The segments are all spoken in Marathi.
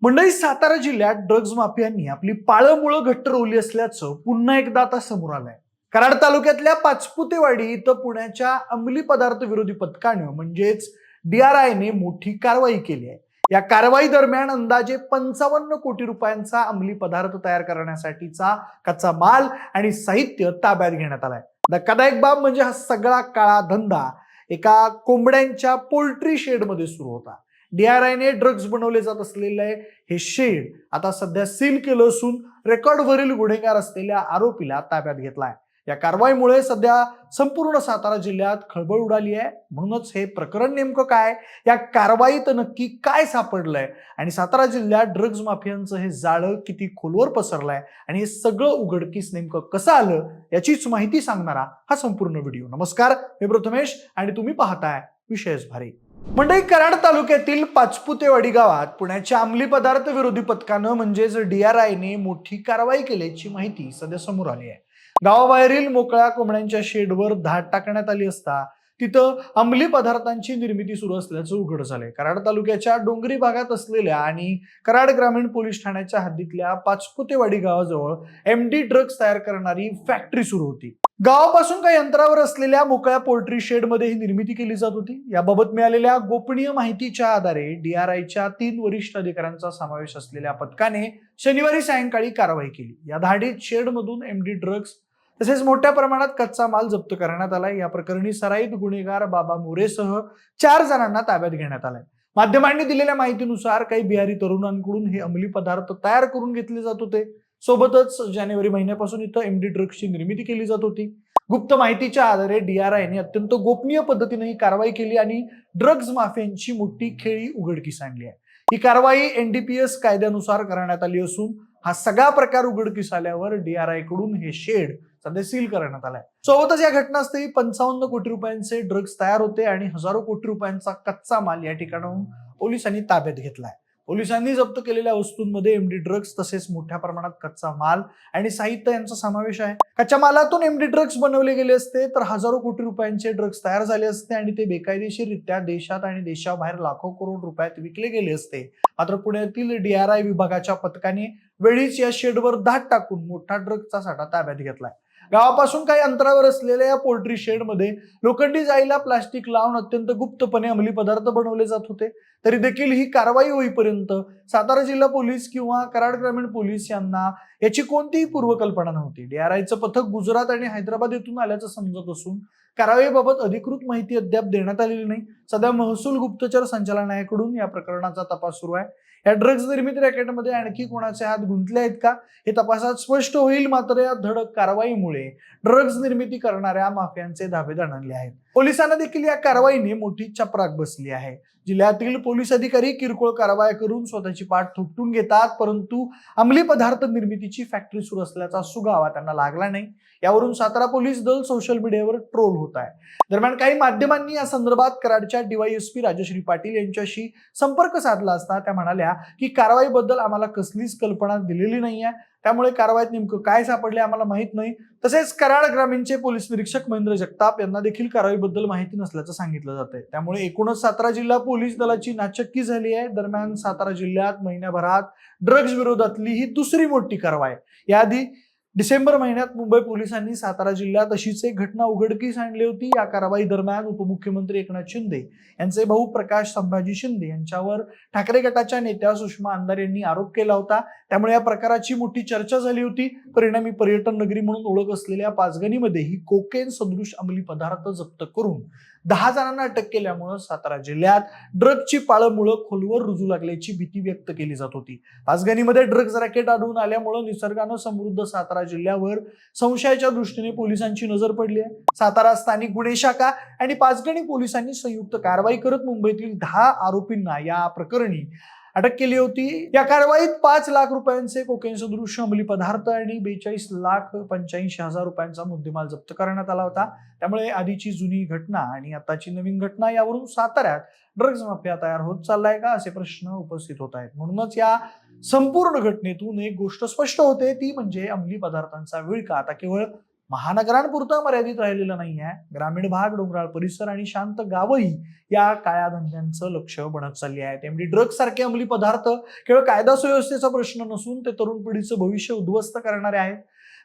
मंडळी, सातारा जिल्ह्यात ड्रग्ज माफियांनी आपली पाळंमुळं घट्ट रोवली असल्याचं पुन्हा एकदा आता समोर आलंय. कराड तालुक्यातल्या पाचपुतेवाडी इथं पुण्याच्या अंमली पदार्थ विरोधी पथकानं म्हणजेच DRIने मोठी कारवाई केली आहे. या कारवाई दरम्यान अंदाजे 55 कोटी रुपयांचा अंमली पदार्थ तयार करण्यासाठीचा कच्चा माल आणि साहित्य ताब्यात घेण्यात आलाय. धक्कादायक बाब म्हणजे हा सगळा काळा धंदा एका कोंबड्यांच्या पोल्ट्री शेडमध्ये सुरू होता. DRIने ड्रग्ज बनवले जात असलेले हे शेड आता सध्या सील केलं असून रेकॉर्डवरील गुन्हेगार असलेल्या आरोपीला ताब्यात घेतलाय. या कारवाईमुळे सध्या संपूर्ण सातारा जिल्ह्यात खळबळ उडाली आहे. म्हणूनच हे प्रकरण नेमकं काय, या कारवाईत नक्की काय सापडलंय आणि सातारा जिल्ह्यात ड्रग्ज माफियांचं हे जाळं किती खोलवर पसरलंय आणि हे सगळं उघडकीस नेमकं कसं आलं याचीच माहिती सांगणारा हा संपूर्ण व्हिडिओ. नमस्कार, मी प्रथमेश आणि तुम्ही पाहताय विशेष भारी. मंडळी, कराड तालुक्यातील पाचपुतेवाडी गावात पुण्याच्या अंमली पदार्थ विरोधी पथकानं म्हणजेच DRIने मोठी कारवाई केल्याची माहिती सध्या समोर आली आहे. गावाबाहेरील मोकळ्या कोंबड्यांच्या शेडवर धाड टाकण्यात आली असता तिथं अंमली पदार्थांची निर्मिती सुरू असल्याचं उघड झालंय. कराड तालुक्याच्या डोंगरी भागात असलेल्या आणि कराड ग्रामीण पोलीस ठाण्याच्या हद्दीतल्या पाचपुतेवाडी गावाजवळ MD ड्रग्ज तयार करणारी फॅक्टरी सुरू होती. गावापासून काही अंतरावर असलेल्या मोकळ्या पोल्ट्री शेडमध्ये ही निर्मिती केली जात होती. याबाबत मिळालेल्या गोपनीय माहितीच्या आधारे DRIच्या 3 वरिष्ठ अधिकाऱ्यांचा समावेश असलेल्या पथकाने शनिवारी सायंकाळी कारवाई केली. या धाडीत शेडमधून MD ड्रग्ज तसेच मोठ्या प्रमाणात कच्चा माल जप्त करण्यात आलाय. या प्रकरणी सराईत गुन्हेगार बाबा मोरेसह 4 जणांना ताब्यात घेण्यात आलाय. माध्यमांनी दिलेल्या माहितीनुसार काही बिहारी तरुणांकडून हे अंमली पदार्थ तयार करून घेतले जात होते. सोबतच जानेवारी महिन्यापासून इथं MD ड्रग्जची निर्मिती केली जात होती. गुप्त माहितीच्या आधारे DRIने अत्यंत गोपनीय पद्धतीने ही कारवाई केली आणि ड्रग्ज माफियांची मोठी खेळी उघडकीस आणली आहे. ही कारवाई NDPS कायद्यानुसार करण्यात आली असून हा सगळा प्रकार उघडकीस आल्यावर DRI कडून हे शेड सध्या सील करण्यात आलाय. सोबतच या घटनास्थळी 55 कोटी रुपयांचे ड्रग्ज तयार होते आणि हजारो कोटी रुपयांचा कच्चा माल या ठिकाणाहून पोलिसांनी ताब्यात घेतलाय. पोलिसांनी जप्त केलेल्या वस्तूंमध्ये MD ड्रग्ज तसेच मोठ्या प्रमाणात कच्चा माल आणि साहित्य यांचा समावेश आहे. कच्च्या मालातून MD ड्रग्ज बनवले गेले असते तर हजारो कोटी रुपयांचे ड्रग्ज तयार झाले असते आणि ते बेकायदेशीररित्या देशात आणि देशाबाहेर लाखो करोड रुपयात विकले गेले असते. मात्र पुण्यातील DRI विभागाच्या पथकाने वेळीच या शेडवर धाड टाकून मोठा ड्रग्जचा साठा ताब्यात घेतलाय. गावापासून काही अंतरावर असलेल्या या पोल्ट्री शेडमध्ये लोखंडी जाळीला प्लास्टिक लावून अत्यंत गुप्तपणे अंमली पदार्थ बनवले जात होते. तरी देखील ही कारवाई होईपर्यंत सातारा जिल्हा पोलीस किंवा कराड ग्रामीण पोलीस यांना याची कोणतीही पूर्वकल्पना नव्हती. DRIचं पथक गुजरात आणि हैदराबाद येथून आल्याचं समजत असून कारवाईबाबत अधिकृत माहिती अद्याप देण्यात आलेली नाही. सध्या महसूल गुप्तचर संचालनालयाकडून या प्रकरणाचा तपास सुरू आहे. या ड्रग्ज निर्मिती रॅकेटमध्ये आणखी कोणाचे हात गुंतले आहेत का हे तपासात स्पष्ट होईल. मात्र या धडक कारवाईमुळे ड्रग्ज निर्मिती करणाऱ्या माफियांचे धाबे दणाणले आहेत. पोलिसांना देखील या कारवाईने मोठी चपराक बसली आहे. जिल्ह्यातील पोलीस अधिकारी किरकोळ कारवाई करून स्वतःची पाठ थोपटून घेतात, परंतु अंमली पदार्थ निर्मितीची फॅक्टरी सुरू असल्याचा सुगावा त्यांना लागला नाही. यावरून सातारा पोलीस दल सोशल मीडियावर ट्रोल होत आहे. दरम्यान काही माध्यमांनी या संदर्भात कराडच्या DYSP राजश्री पाटील यांच्याशी संपर्क साधला असता त्या म्हणाल्या की कारवाईबद्दल आम्हाला कसलीच कल्पना दिलेली नाहीये, त्यामुळे कारवाईत नेमकं काय सापडले आम्हाला माहित नाही. तसेच कराड ग्रामीणचे पोलीस निरीक्षक महेंद्र जगताप यांना देखील कारवाईबद्दल माहिती नसल्याचं सांगितलं जातंय. त्यामुळे एकूणच सातारा जिल्हा पोलीस दलाची नाचक्की झाली आहे. दरम्यान सातारा जिल्ह्यात महिन्याभरात ड्रग्ज विरोधातली ही दुसरी मोठी कारवाई. याआधी डिसेंबर महिन्यात मुंबई पोलिसांनी सातारा जिल्ह्यात अशीच एक घटना उघडकीस आणली होती. या कारवाई दरम्यान उपमुख्यमंत्री एकनाथ शिंदे यांचे भाऊ प्रकाश संभाजी शिंदे यांच्यावर ठाकरे गटाच्या नेत्या सुषमा अंधारे यांनी आरोप केला होता. त्यामुळे या प्रकाराची मोठी चर्चा झाली होती. परिणामी पर्यटन नगरी म्हणून ओळख असलेल्या पाचगणीमध्ये ही कोकेन सदृश अंमली पदार्थ जप्त करून 10 जणांना अटक केल्यामुळे सातारा जिल्ह्यात ड्रग्जची पाळंमुळं खोलवर रुजू लागल्याची भीती व्यक्त केली जात होती. पाचगणीमध्ये ड्रग्ज रॅकेट आढळून आल्यामुळे निसर्गानं समृद्ध सातारा जिल्ह्यावर संशयाच्या दृष्टीने पोलिसांची नजर पडली आहे. सातारा स्थानिक गुन्हे शाखा आणि पाचगणी पोलिसांनी संयुक्त कारवाई करत मुंबईतील 10 आरोपींना या प्रकरणी अटक केली होती. या कारवाईत 5 लाख रुपयांचे कोकेन सदृश अंमली पदार्थ आणि 42,85,000 रुपयांचा मुद्देमाल जप्त करण्यात आला होता. त्यामुळे आधीची जुनी घटना आणि आताची नवीन घटना यावरून साताऱ्यात ड्रग्ज माफिया तयार होत चाललाय का असे प्रश्न उपस्थित होत आहेत. म्हणूनच या संपूर्ण घटनेतून एक गोष्ट स्पष्ट होते, ती म्हणजे अंमली पदार्थांचा विळखा आता केवळ महानगरांपुरता मर्यादित राहिलेलं नाही आहे. ग्रामीण भाग, डोंगराळ परिसर आणि शांत गावही या काळ्या धंद्यांचं लक्ष बनत चालली आहे. त्यामुळे ड्रग्ज सारखे अंमली पदार्थ केवळ कायदा सुव्यवस्थेचा प्रश्न नसून ते तरुण पिढीचं भविष्य उद्ध्वस्त करणारे आहेत.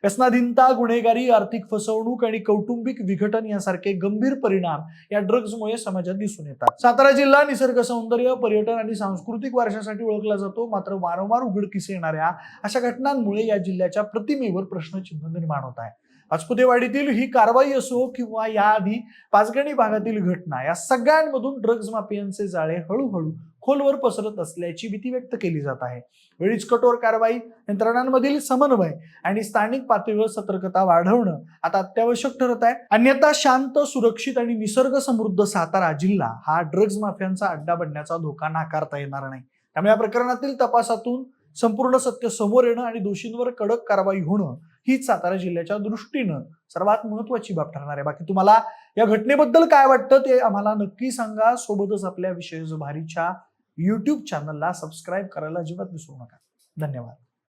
व्यसनाधीनता, गुन्हेगारी, आर्थिक फसवणूक आणि कौटुंबिक विघटन यासारखे गंभीर परिणाम या ड्रग्जमुळे समाजात दिसून येतात. सातारा जिल्हा निसर्ग सौंदर्य, पर्यटन आणि सांस्कृतिक वारशासाठी ओळखला जातो. मात्र वारंवार उघडकीस येणाऱ्या अशा घटनांमुळे या जिल्ह्याच्या प्रतिमेवर प्रश्नचिन्ह निर्माण होत आहे. पाचपुतेवाडीतील ही कारवाई असो किंवा याआधी पाचगणी भागातील घटना, या सगळ्यांमधून ड्रग्ज माफियांचे जाळे हळूहळू खोलवर पसरत असल्याची भीती व्यक्त केली जात आहे. वेळीच कठोर कारवाई, यंत्रणांमधील समन्वय आणि स्थानिक पातळीवर सतर्कता वाढवणं आता अत्यावश्यक ठरत आहे. अन्यथा शांत, सुरक्षित आणि निसर्ग समृद्ध सातारा जिल्हा हा ड्रग्ज माफियांचा अड्डा बनण्याचा धोका नाकारता येणार नाही. त्यामुळे या प्रकरणातील तपासातून संपूर्ण सत्य समोर येणं आणि दोषींवर कडक कारवाई होणं हीच सातारा जिल्ह्याच्या दृष्टीनं सर्वात महत्वाची बाब ठरणार आहे. बाकी तुम्हाला या घटनेबद्दल काय वाटतं ते आम्हाला नक्की सांगा. सोबतच आपल्या विशेष भारीच्या YouTube चॅनलला सबस्क्राईब करायला अजिबात विसरू नका. धन्यवाद.